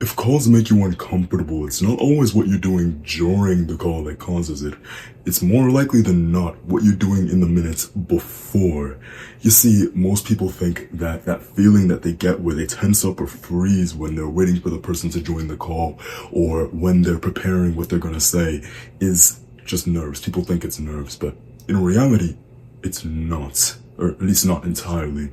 If calls make you uncomfortable, it's not always what you're doing during the call that causes it. It's more likely than not what you're doing in the minutes before. You see, most people think that that feeling that they get where they tense up or freeze when they're waiting for the person to join the call or when they're preparing what they're going to say is just nerves. People think it's nerves, but in reality, it's not, or at least not entirely.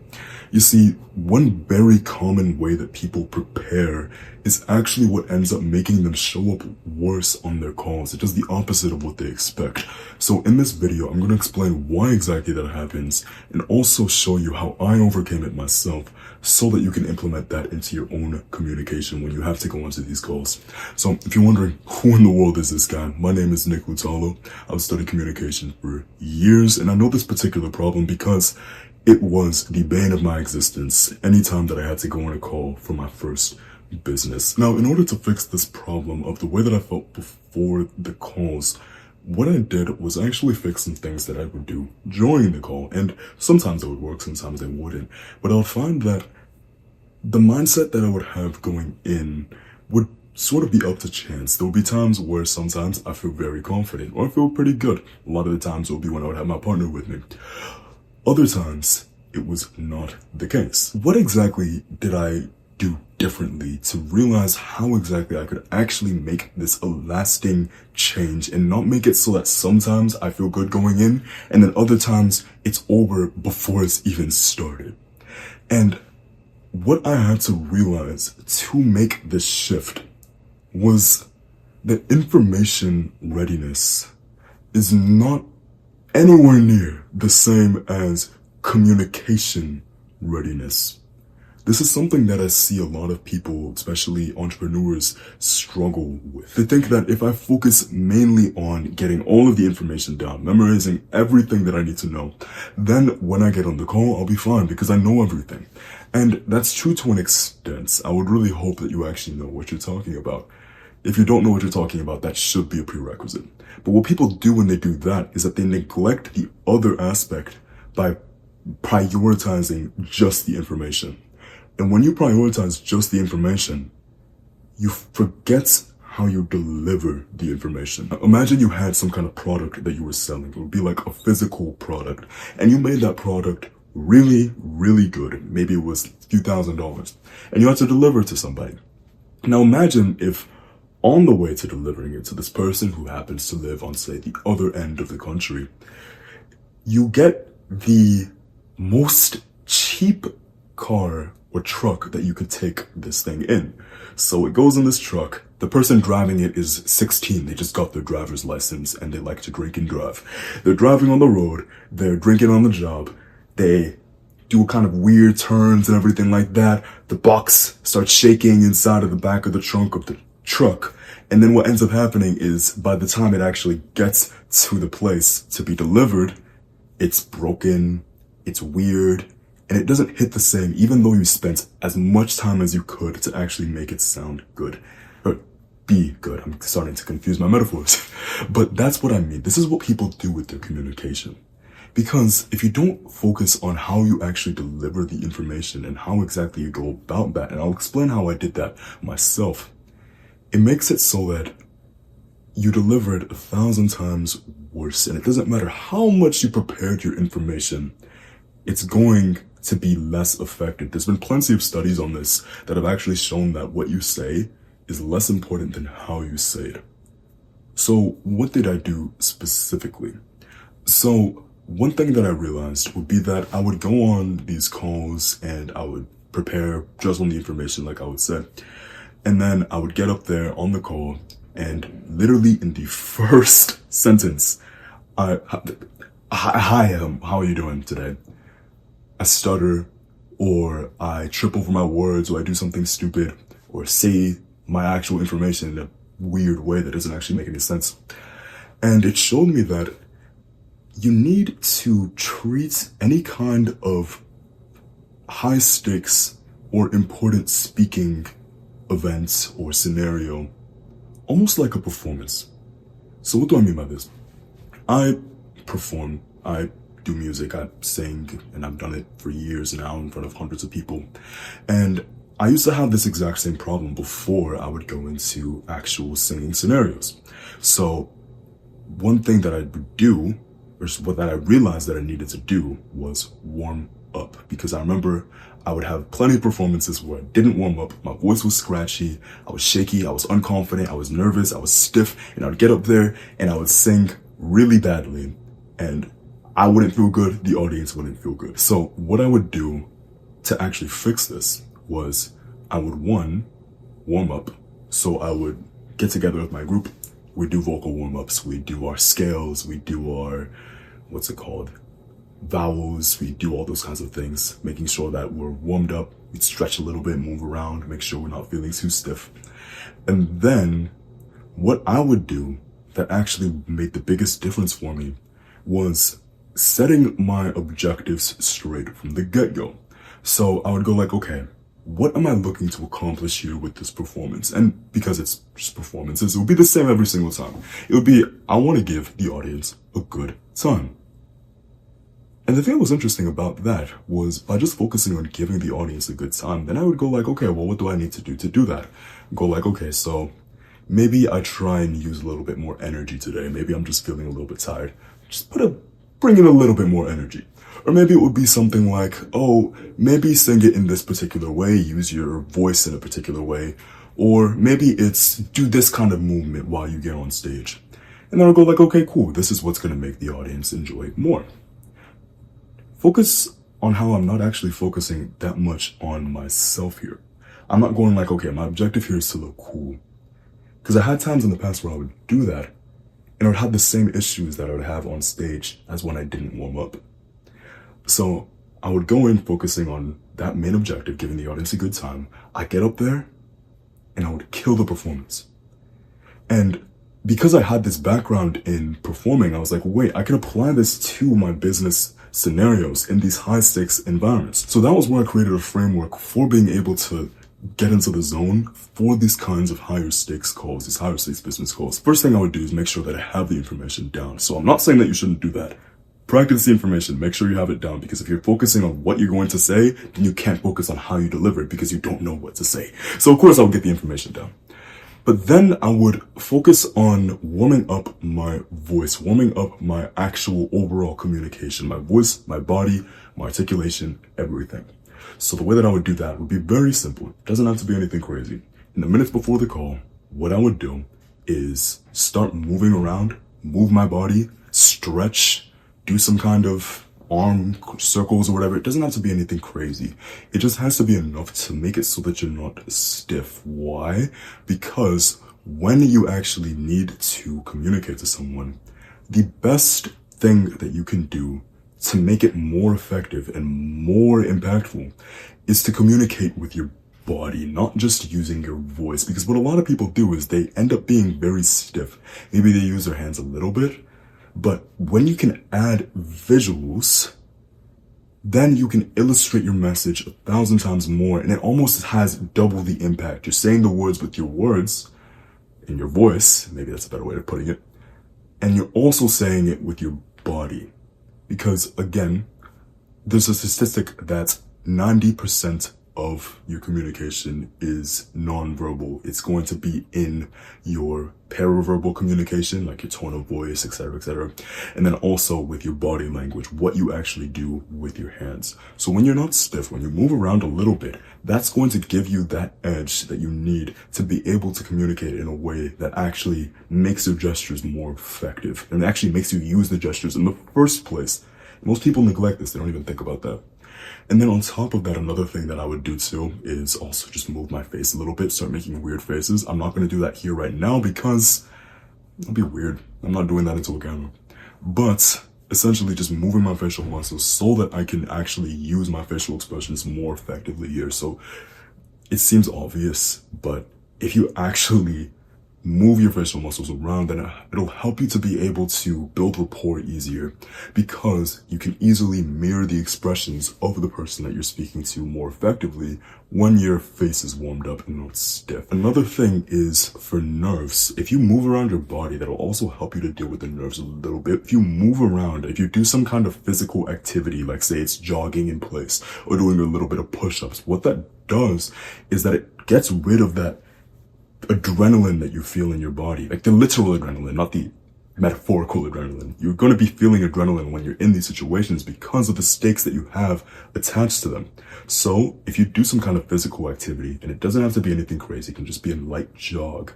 You see, one very common way that people prepare is actually what ends up making them show up worse on their calls. It does the opposite of what they expect. So in this video, I'm going to explain why exactly that happens and also show you how I overcame it myself so that you can implement that into your own communication when you have to go onto these calls. So if you're wondering, who in the world is this guy? My name is Nick Lutalo. I've studied communication for years, and I know this particular problem because it was the bane of my existence anytime that I had to go on a call for my first business. Now, in order to fix this problem of the way that I felt before the calls, what I did was actually fix some things that I would do during the call. And sometimes it would work, sometimes it wouldn't. But I would find that the mindset that I would have going in would sort of be up to chance. There will be times where sometimes I feel very confident or I feel pretty good. A lot of the times it will be when I would have my partner with me. Other times, it was not the case. What exactly did I do differently to realize how exactly I could actually make this a lasting change and not make it so that sometimes I feel good going in and then other times it's over before it's even started? And what I had to realize to make this shift was that information readiness is not anywhere near the same as communication readiness. This is something that I see a lot of people, especially entrepreneurs, struggle with. They think that if I focus mainly on getting all of the information down, memorizing everything that I need to know, then when I get on the call, I'll be fine because I know everything. And that's true to an extent. I would really hope that you actually know what you're talking about. If you don't know what you're talking about, that should be a prerequisite. But what people do when they do that is that they neglect the other aspect by prioritizing just the information. And when you prioritize just the information, you forget how you deliver the information. Imagine you had some kind of product that you were selling. It would be like a physical product. And you made that product really, really good. Maybe it was a few $1,000s. And you had to deliver it to somebody. Now imagine if on the way to delivering it to this person who happens to live on, say, the other end of the country, you get the most cheap car or truck that you could take this thing in. So it goes in this truck. The person driving it is 16. They just got their driver's license and they like to drink and drive. They're driving on the road. They're drinking on the job. They do kind of weird turns and everything like that. The box starts shaking inside of the back of the trunk of the truck. And then what ends up happening is by the time it actually gets to the place to be delivered, it's broken, it's weird, and it doesn't hit the same even though you spent as much time as you could to actually make it sound good. Or be good. I'm starting to confuse my metaphors. But that's what I mean. This is what people do with their communication. Because if you don't focus on how you actually deliver the information and how exactly you go about that, and I'll explain how I did that myself, it makes it so that you deliver it 1,000 times worse. And it doesn't matter how much you prepared your information, it's going to be less effective. There's been plenty of studies on this that have actually shown that what you say is less important than how you say it. So what did I do specifically? So one thing that I realized would be that I would go on these calls and I would prepare just on the information, like I would say. And then I would get up there on the call and literally in the first sentence, hi, how are you doing today? I stutter or I trip over my words or I do something stupid or say my actual information in a weird way that doesn't actually make any sense. And it showed me that you need to treat any kind of high stakes or important speaking event or scenario almost like a performance. So what do I mean by this? I perform, I do music, I sing, and I've done it for years now in front of hundreds of people. And I used to have this exact same problem before I would go into actual singing scenarios. So one thing that I would do, or what that I realized that I needed to do, was warm up. Because I remember I would have plenty of performances where I didn't warm up, my voice was scratchy, I was shaky, I was unconfident, I was nervous, I was stiff, and I would get up there and I would sing really badly, and I wouldn't feel good, the audience wouldn't feel good. So what I would do to actually fix this was I would, one, warm up. So I would get together with my group, we do vocal warm-ups, we do our scales, we do our, vowels, we do all those kinds of things, making sure that we're warmed up, we'd stretch a little bit, move around, make sure we're not feeling too stiff. And then what I would do that actually made the biggest difference for me was setting my objectives straight from the get-go. So I would go like, okay, what am I looking to accomplish here with this performance? And because it's just performances, it would be the same every single time. It would be, I want to give the audience a good time. And the thing that was interesting about that was by just focusing on giving the audience a good time, then I would go like, okay, well, what do I need to do to do that? Go like, okay, so maybe I try and use a little bit more energy today. Maybe I'm just feeling a little bit tired. Just bring in a little bit more energy. Or maybe it would be something like, oh, maybe sing it in this particular way, use your voice in a particular way. Or maybe it's do this kind of movement while you get on stage. And then I'll go like, okay, cool. This is what's going to make the audience enjoy it more. Focus on how I'm not actually focusing that much on myself here. I'm not going like, okay, my objective here is to look cool. Because I had times in the past where I would do that, and I would have the same issues that I would have on stage as when I didn't warm up. So I would go in focusing on that main objective, giving the audience a good time. I get up there, and I would kill the performance. And because I had this background in performing, I was like, wait, I can apply this to my business scenarios in these high stakes environments. So that was where I created a framework for being able to get into the zone for these kinds of higher stakes calls, these higher stakes business calls. First thing I would do is make sure that I have the information down. So I'm not saying that you shouldn't do that. Practice the information, make sure you have it down, because if you're focusing on what you're going to say, then you can't focus on how you deliver it because you don't know what to say. So of course I would get the information down. But then I would focus on warming up my voice, warming up my actual overall communication, my voice, my body, my articulation, everything. So the way that I would do that would be very simple. It doesn't have to be anything crazy. In the minutes before the call, what I would do is start moving around, move my body, stretch, do some kind of arm circles or whatever. It doesn't have to be anything crazy. It just has to be enough to make it so that you're not stiff. Why? Because when you actually need to communicate to someone, the best thing that you can do to make it more effective and more impactful is to communicate with your body, not just using your voice. Because what a lot of people do is they end up being very stiff. Maybe they use their hands a little bit, but when you can add visuals, then you can illustrate your message 1,000 times more, and it almost has double the impact. You're saying the words with your words in your voice, maybe that's a better way of putting it, and you're also saying it with your body. Because again, there's a statistic that 90% of your communication is non-verbal. It's going to be in your paraverbal communication, like your tone of voice, etc., and then also with your body language, what you actually do with your hands. So when you're not stiff, when you move around a little bit, that's going to give you that edge that you need to be able to communicate in a way that actually makes your gestures more effective and actually makes you use the gestures in the first place. Most people neglect this. They don't even think about that. And then on top of that, another thing that I would do too is also just move my face a little bit, start making weird faces. I'm not going to do that here right now because it'll be weird. I'm not doing that into a camera. But essentially just moving my facial muscles so that I can actually use my facial expressions more effectively here. So it seems obvious, but if you actually move your facial muscles around, then it'll help you to be able to build rapport easier, because you can easily mirror the expressions of the person that you're speaking to more effectively when your face is warmed up and not stiff. Another thing is for nerves. If you move around your body, that'll also help you to deal with the nerves a little bit. If you move around, if you do some kind of physical activity, like say it's jogging in place or doing a little bit of push-ups, what that does is that it gets rid of that adrenaline that you feel in your body, like the literal adrenaline, not the metaphorical adrenaline. You're going to be feeling adrenaline when you're in these situations because of the stakes that you have attached to them. So if you do some kind of physical activity, and it doesn't have to be anything crazy, it can just be a light jog,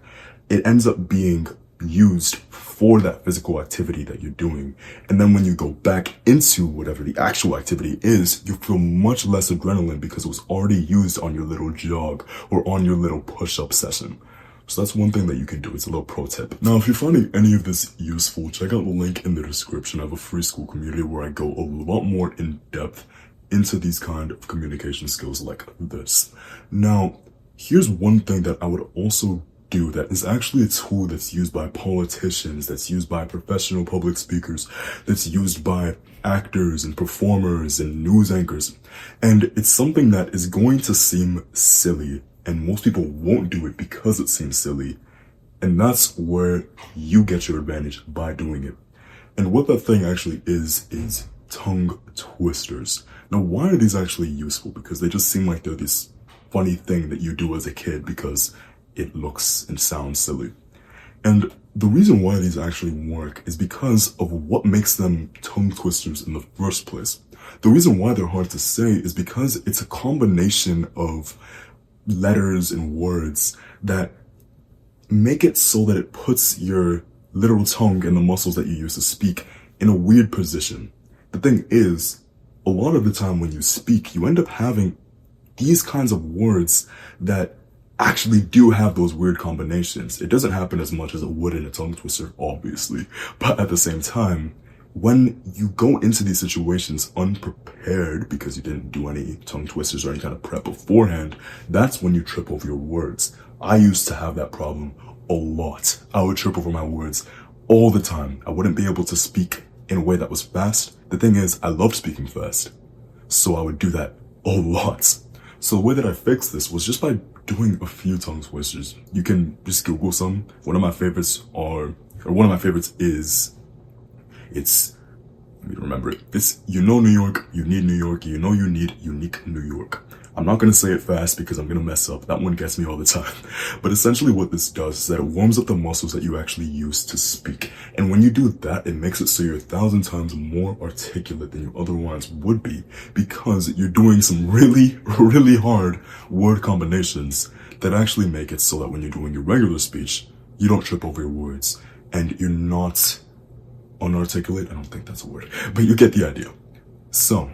it ends up being used for that physical activity that you're doing. And then when you go back into whatever the actual activity is, you feel much less adrenaline because it was already used on your little jog or on your little push-up session. So that's one thing that you can do. It's a little pro tip. Now, if you're finding any of this useful, check out the link in the description. I have a free Skool community where I go a lot more in depth into these kind of communication skills like this. Now, here's one thing that I would also do that is actually a tool that's used by politicians, that's used by professional public speakers, that's used by actors and performers and news anchors. And it's something that is going to seem silly, and most people won't do it because it seems silly. And that's where you get your advantage by doing it. And what that thing actually is tongue twisters. Now, why are these actually useful? Because they just seem like they're this funny thing that you do as a kid because it looks and sounds silly. And the reason why these actually work is because of what makes them tongue twisters in the first place. The reason why they're hard to say is because it's a combination of letters and words that make it so that it puts your literal tongue and the muscles that you use to speak in a weird position. The thing is, a lot of the time when you speak, you end up having these kinds of words that actually do have those weird combinations. It doesn't happen as much as it would in a tongue twister, obviously, but at the same time, when you go into these situations unprepared because you didn't do any tongue twisters or any kind of prep beforehand, that's when you trip over your words. I used to have that problem a lot. I would trip over my words all the time. I wouldn't be able to speak in a way that was fast. The thing is, I loved speaking fast, so I would do that a lot. So the way that I fixed this was just by doing a few tongue twisters. You can just Google some. One of my favorites is, let me remember it. It's, you know New York, you need New York, you know you need unique New York. I'm not going to say it fast because I'm going to mess up. That one gets me all the time. But essentially what this does is that it warms up the muscles that you actually use to speak. And when you do that, it makes it so you're 1,000 times more articulate than you otherwise would be, because you're doing some really, really hard word combinations that actually make it so that when you're doing your regular speech, you don't trip over your words and you're not unarticulate. I don't think that's a word, but you get the idea. So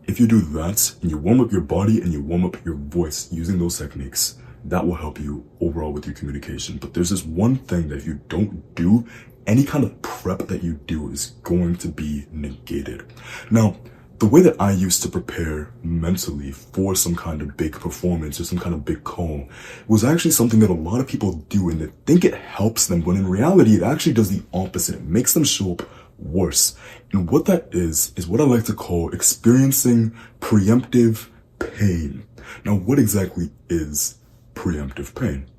if you do that and you warm up your body and you warm up your voice using those techniques, that will help you overall with your communication. But there's this one thing that if you don't do, any kind of prep that you do is going to be negated. Now, the way that I used to prepare mentally for some kind of big performance or some kind of big call was actually something that a lot of people do, and they think it helps them, when in reality, it actually does the opposite. It makes them show up worse. And what that is what I like to call experiencing preemptive pain. Now, what exactly is preemptive pain?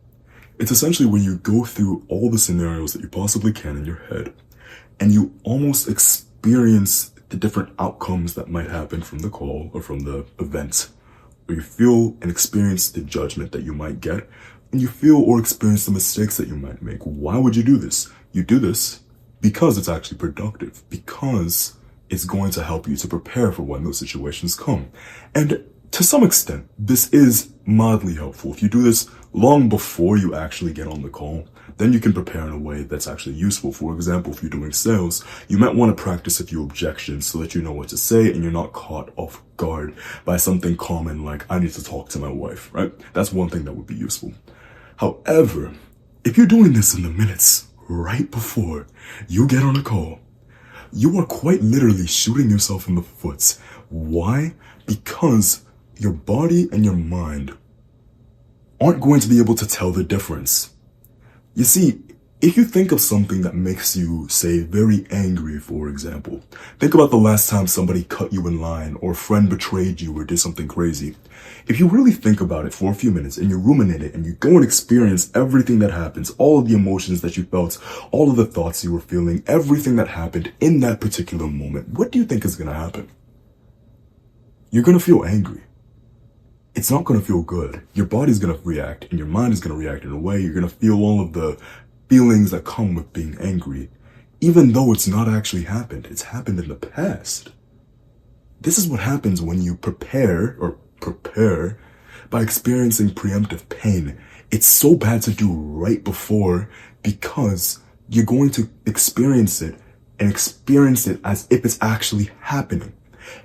It's essentially when you go through all the scenarios that you possibly can in your head, and you almost experience the different outcomes that might happen from the call or from the event, or you feel and experience the judgment that you might get, and you feel or experience the mistakes that you might make. Why would you do this? You do this because it's actually productive, because it's going to help you to prepare for when those situations come. And to some extent, this is mildly helpful. If you do this long before you actually get on the call, then you can prepare in a way that's actually useful. For example, if you're doing sales, you might want to practice a few objections so that you know what to say and you're not caught off guard by something common like, I need to talk to my wife, right? That's one thing that would be useful. However, if you're doing this in the minutes right before you get on a call, you are quite literally shooting yourself in the foot. Why? Because your body and your mind aren't going to be able to tell the difference. You see, if you think of something that makes you, say, very angry, for example, think about the last time somebody cut you in line or a friend betrayed you or did something crazy. If you really think about it for a few minutes and you ruminate it and you go and experience everything that happens, all of the emotions that you felt, all of the thoughts you were feeling, everything that happened in that particular moment, what do you think is going to happen? You're going to feel angry. It's not going to feel good. Your body's going to react and your mind is going to react in a way. You're going to feel all of the feelings that come with being angry, even though it's not actually happened. It's happened in the past. This is what happens when you prepare by experiencing preemptive pain. It's so bad to do right before because you're going to experience it and experience it as if it's actually happening.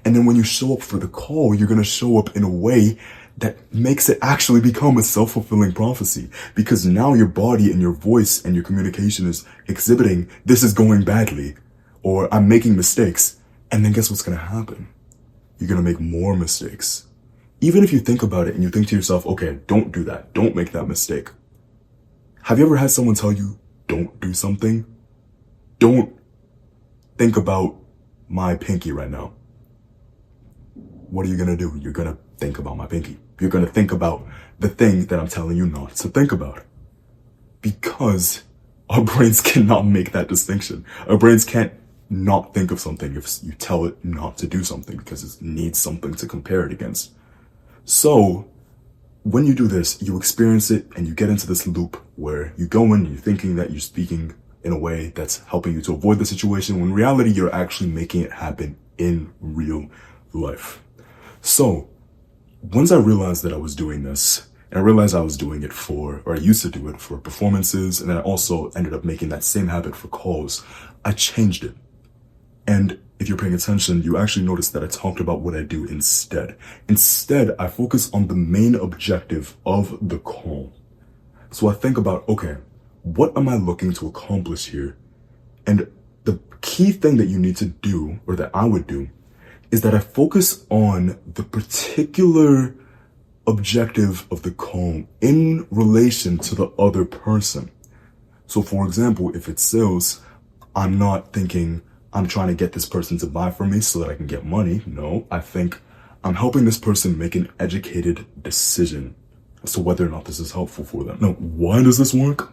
And then when you show up for the call, you're going to show up in a way that makes it actually become a self-fulfilling prophecy, because now your body and your voice and your communication is exhibiting, this is going badly, or I'm making mistakes. And then guess what's going to happen? You're going to make more mistakes. Even if you think about it and you think to yourself, okay, don't do that. Don't make that mistake. Have you ever had someone tell you, don't do something? Don't think about my pinky right now. What are you going to do? You're going to think about my pinky. You're going to think about the thing that I'm telling you not to think about. Because our brains cannot make that distinction. Our brains can't not think of something if you tell it not to do something, because it needs something to compare it against. So when you do this, you experience it and you get into this loop where you go in, you're thinking that you're speaking in a way that's helping you to avoid the situation, when in reality, you're actually making it happen in real life. So once I realized that I was doing this, and I realized I was doing it I used to do it for performances, and then I also ended up making that same habit for calls, I changed it. And if you're paying attention, you actually notice that I talked about what I do instead. Instead, I focus on the main objective of the call. So I think about, okay, what am I looking to accomplish here? And the key thing that you need to do, or that I would do, is that I focus on the particular objective of the call in relation to the other person. So for example, if it's sales, I'm not thinking I'm trying to get this person to buy from me so that I can get money. No, I think I'm helping this person make an educated decision as to whether or not this is helpful for them. Now, why does this work?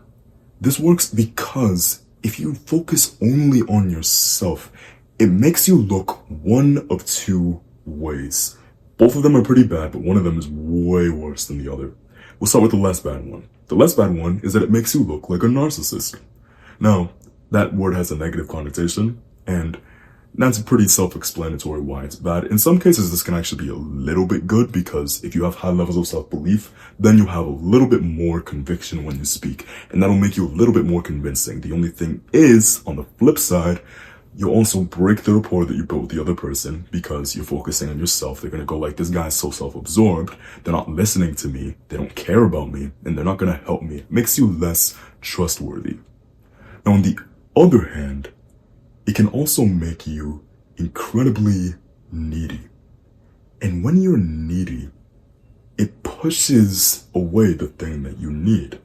This works because if you focus only on yourself, it makes you look one of two ways. Both of them are pretty bad, but one of them is way worse than the other. We'll start with the less bad one. The less bad one is that it makes you look like a narcissist. Now, that word has a negative connotation, and that's pretty self-explanatory why it's bad. In some cases, this can actually be a little bit good, because if you have high levels of self-belief, then you have a little bit more conviction when you speak, and that'll make you a little bit more convincing. The only thing is, on the flip side, you'll also break the rapport that you built with the other person because you're focusing on yourself. They're going to go like, this guy's so self-absorbed. They're not listening to me. They don't care about me, and they're not going to help me. It makes you less trustworthy. Now, on the other hand, it can also make you incredibly needy. And when you're needy, it pushes away the thing that you need.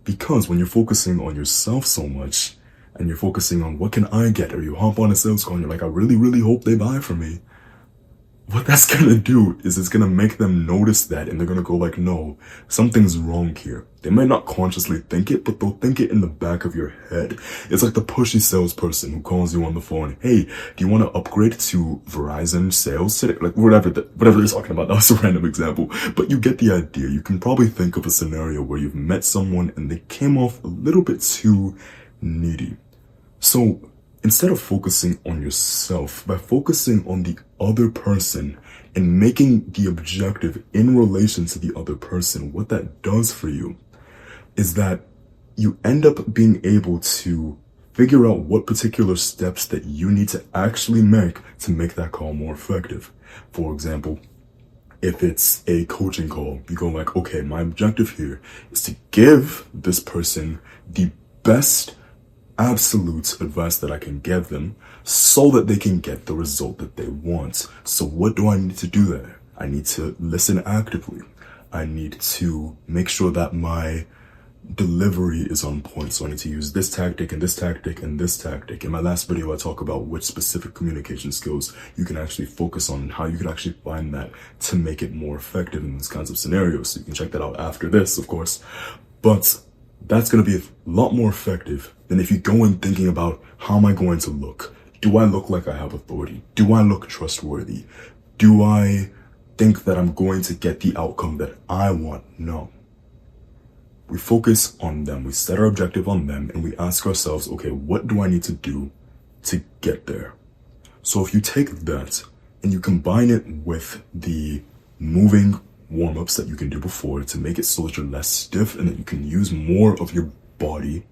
Because when you're focusing on yourself so much, and you're focusing on what can I get, or you hop on a sales call and you're like, I really, really hope they buy from me. What that's gonna do is it's gonna make them notice that, and they're gonna go like, no, something's wrong here. They might not consciously think it, but they'll think it in the back of your head. It's like the pushy salesperson who calls you on the phone. Hey, do you want to upgrade to Verizon sales today? Like whatever they're talking about. That was a random example, but you get the idea. You can probably think of a scenario where you've met someone and they came off a little bit too needy. So instead of focusing on yourself, by focusing on the other person and making the objective in relation to the other person, what that does for you is that you end up being able to figure out what particular steps that you need to actually make to make that call more effective. For example, if it's a coaching call, you go like, okay, my objective here is to give this person the best absolute advice that I can give them so that they can get the result that they want. So what do I need to do there? I need to listen actively. I need to make sure that my delivery is on point. So I need to use this tactic and this tactic and this tactic. In my last video, I talk about which specific communication skills you can actually focus on and how you can actually find that to make it more effective in these kinds of scenarios. So you can check that out after this, of course. But that's going to be a lot more effective than if you go in thinking about, how am I going to look? Do I look like I have authority? Do I look trustworthy? Do I think that I'm going to get the outcome that I want? No. We focus on them, we set our objective on them, and we ask ourselves, okay, what do I need to do to get there? So if you take that and you combine it with the moving warm-ups that you can do before to make it so that you're less stiff and that you can use more of your body,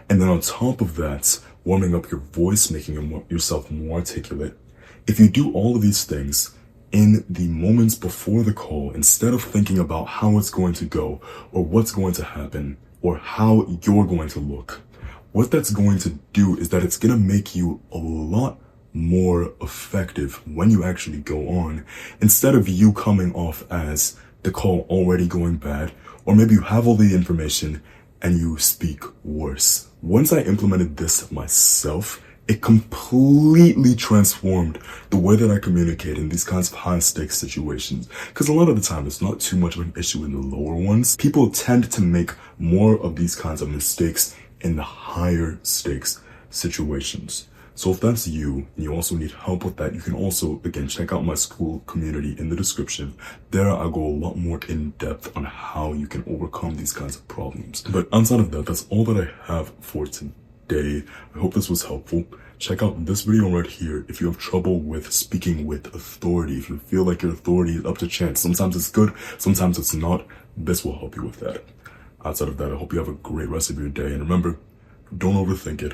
and then on top of that, warming up your voice, making yourself more articulate, if you do all of these things in the moments before the call, instead of thinking about how it's going to go or what's going to happen or how you're going to look, what that's going to do is that it's going to make you a lot more effective when you actually go on, instead of you coming off as the call already going bad, or maybe you have all the information and you speak worse. Once I implemented this myself, it completely transformed the way that I communicate in these kinds of high stakes situations. Because a lot of the time, it's not too much of an issue in the lower ones. People tend to make more of these kinds of mistakes in the higher stakes situations. So if that's you, and you also need help with that, you can also, again, check out my Skool community in the description. There I go a lot more in depth on how you can overcome these kinds of problems. But outside of that, that's all that I have for today. I hope this was helpful. Check out this video right here if you have trouble with speaking with authority. If you feel like your authority is up to chance, sometimes it's good, sometimes it's not. This will help you with that. Outside of that, I hope you have a great rest of your day. And remember, don't overthink it.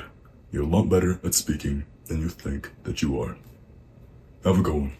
You're a lot better at speaking than you think that you are. Have a good one.